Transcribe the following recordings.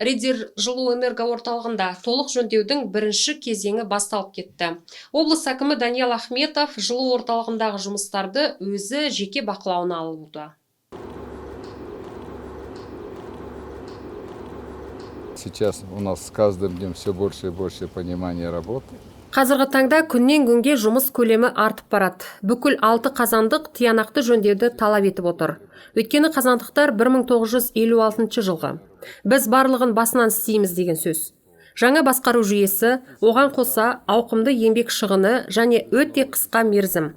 Ридзер жылу энерго орталығында толық жөндеудің бірінші кезеңі басталып кетті. Облыс әкімі Даниал Ахметов жылу орталығындағы жұмыстарды өзі жеке бақылауына алуда. Сейчас у нас с каждым днем все больше и больше понимания работы. Қазіргі таңда күннен күнге жұмыс көлемі артып барады. Бүкіл 6 қазандық тиянақты жөндеуді талап етіп отыр. Өйткені қазандықтар 1956 жылғы. Біз барлығын басынан істейміз деген сөз. Жаңа басқару жүйесі, оған қоса ауқымды еңбек шығыны және өте қысқа мерзім.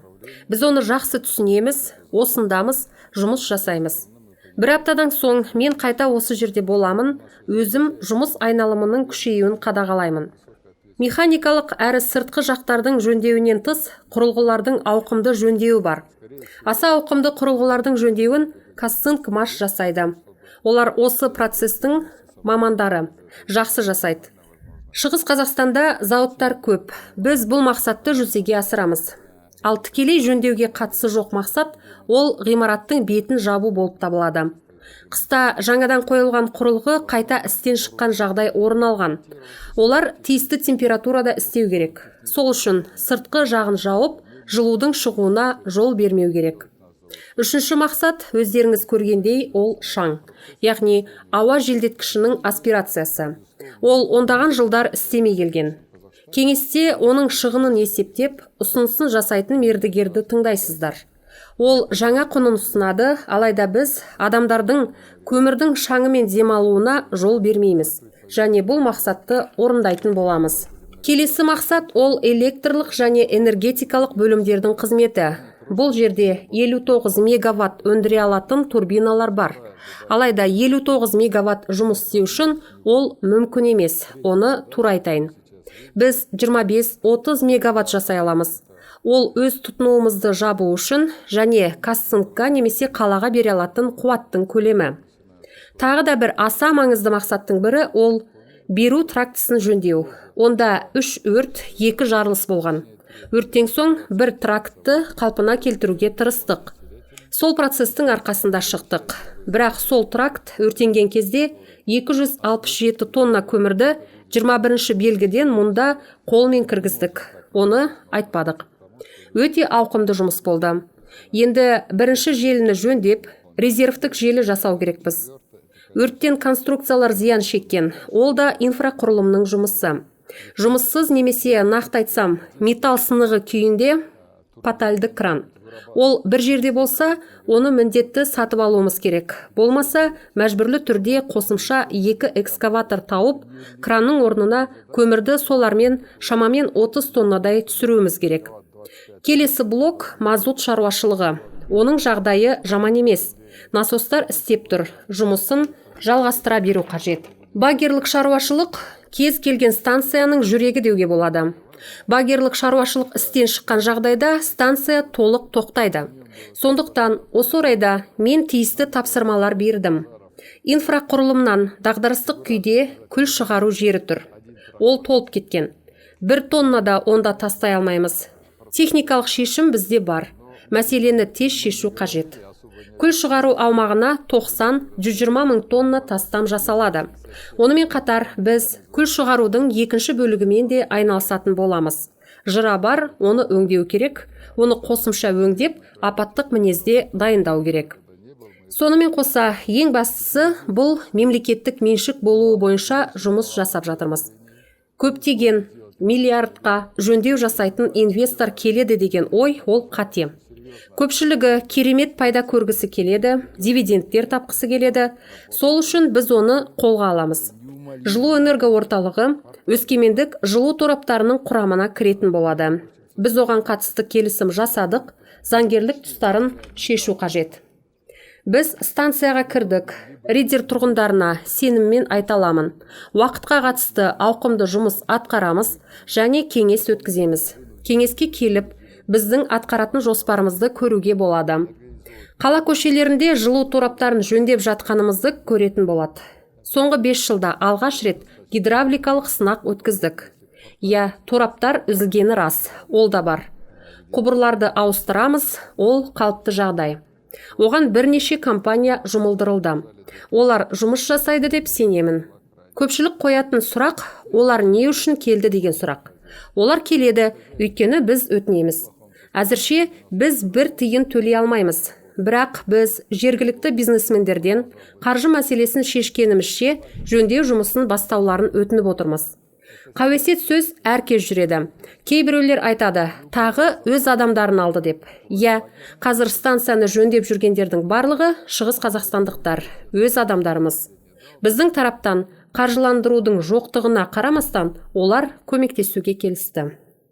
Біз оны жақсы түсінеміз, осындамыз, жұмыс жасаймыз. Бір аптадан соң мен қайта осы жерде боламын, өзім жұмыс айналымының күшеюін қадағалаймын. Механикалық әрі сыртқы жақтардың жөндеуінен тыс құрылғылардың ауқымды жөндеуі бар. Аса ауқымды құрылғылардың жөндеуін Казцинк-Маш жасайды. Олар осы процестің мамандары, жақсы жасайды. Шығыс Қазақстанда зауыттар көп. Біз бұл мақсатты жүзеге асырамыз. Ал тікелей жөндеуге қатысы жоқ мақсат ол ғимараттың бетін жабу болып табылады. Қыста жаңадан қойылған құрылғы қайта істен шыққан жағдай орын алған. Олар тиісті температурада істеу керек. Сол үшін сыртқы жағын жауып, жылудың шығуына жол бермеу керек. Үшінші мақсат, өздеріңіз көргендей, ол шаң. Яғни ауа желдеткішінің аспирациясы. Ол ондаған жылдар істемей келген. Кеңесте оның шығынын есептеп, ұсынысын жасайтын мердігерді тыңдайсыздар. Ол жаңа құнын ұсынады, алайда біз адамдардың көмірдің шаңымен демалуына жол бермейміз. Және бұл мақсатты орындайтын боламыз. Келесі мақсат ол электрлық және энергетикалық бөлімдердің қызметі. Бұл жерде 59 мегаватт өндіре алатын турбиналар бар. Алайда 59 мегаватт жұмыс істеу үшін ол мүмкін емес, оны тура айтайын. Біз 25-30 мегаватт жасай аламыз. Ол өз тұтынуымызды жабу үшін және Казцинкқа немесе қалаға бере алатын қуаттың көлемі. Тағы да бір аса маңызды мақсаттың бірі ол беру трактісін жөндеу. Онда 3 өрт, 2 жарылыс болған. Өрттен соң бір трактты қалпына келтіруге тырыстық. Сол процестің арқасында шықтық. Бірақ сол тракт өртенген кезде 267 тонна көмірді 21 белгіден мұнда қолмен кіргіздік. Оны айтпадық. Өте ауқымды жұмыс болды. Енді бірінші желіні жөндеп, резервтік желі жасау керекпіз. Өрттен конструкциялар зиян шеккен. Ол да инфрақұрылымның жұмысы. Жұмыссыз немесе нақты айтсам, металл сынығы күйінде патальды кран. Ол бір жерде болса, оны міндетті сатып алуымыз керек. Болмаса, мәжбүрлі түрде қосымша 2 экскаватор тауып, кранның орнына көмірді солармен шамамен 30 тоннадай түсіруіміз керек. Келесі блок мазут шаруашылығы. Оның жағдайы жаман емес. Насостар істеп тұр. Жұмысын жалғастыра беру қажет. Багерлік шаруашылық кез келген станцияның жүрегі деуге болады. Багерлік шаруашылық істен шыққан жағдайда станция толық тоқтайды. Сондықтан осы орайда мен тиісті тапсырмалар бердім. Инфрақұрылымнан дағдарыстық күйде күл шығару жері тұр. Ол толып кеткен. 1 тонна да онда тастай алмаймыз. Техникалық шешім бізде бар. Мәселені тез шешу қажет. Күл шығару аумағына 90-120 мың тонна тастам жасалады. Онымен қатар біз күл шығарудың екінші бөлігімен де айналысатын боламыз. Жыра бар, оны өңдеу керек, оны қосымша өңдеп, апаттық мінезде дайындау керек. Сонымен қоса, ең бастысы бұл мемлекеттік меншік болуы бойынша жұмыс жасап жатырмыз. Көптеген миллиардқа жөндеу жасайтын инвестор келеді деген ой, ол қате. Көпшілігі керемет пайда көргісі келеді, дивидендтер тапқысы келеді. Сол үшін біз оны қолға аламыз. Жылу энерго орталығы өскемендік жылу тораптарының құрамына кіретін болады. Біз оған қатысты келісім жасадық, заңгерлік тұстарын шешу қажет. Біз станцияға кірдік. Ридзер тұрғындарына сеніммен айта аламын. Уақытқа қатысты ауқымды жұмыс атқарамыз және кеңес өткіземіз. Кеңеске келіп, біздің атқаратын жоспарымызды көруге болады. Қала көшелерінде жылу тораптарын жөндеп жатқанымызды көретін болады. Соңғы 5 жылда алғаш рет гидравликалық сынақ өткіздік. Тораптар үзілгені рас, ол да бар. Құбырларды ауыстырамыз, ол қалыпты жағдай. Оған бірнеше компания жұмылдырылды. Олар жұмыс жасайды деп сенемін. Көпшілік қоятын сұрақ, олар не үшін келді деген сұрақ. Олар келеді, өйткені біз өтінеміз. Әзірше біз бір тиын төлей алмаймыз. Бірақ біз жергілікті бизнесмендерден қаржы мәселесін шешкенімізше жөндеу жұмысын бастауларын өтініп отырмыз. Қауесет сөз әркез жүреді. Кейбіреулер айтады, тағы өз адамдарын алды деп. Қазір станцияны жөндеп жүргендердің барлығы шығыс қазақстандықтар, өз адамдарымыз. Біздің тараптан қаржыландырудың жоқтығына қарамастан, олар көмектесуге келісті.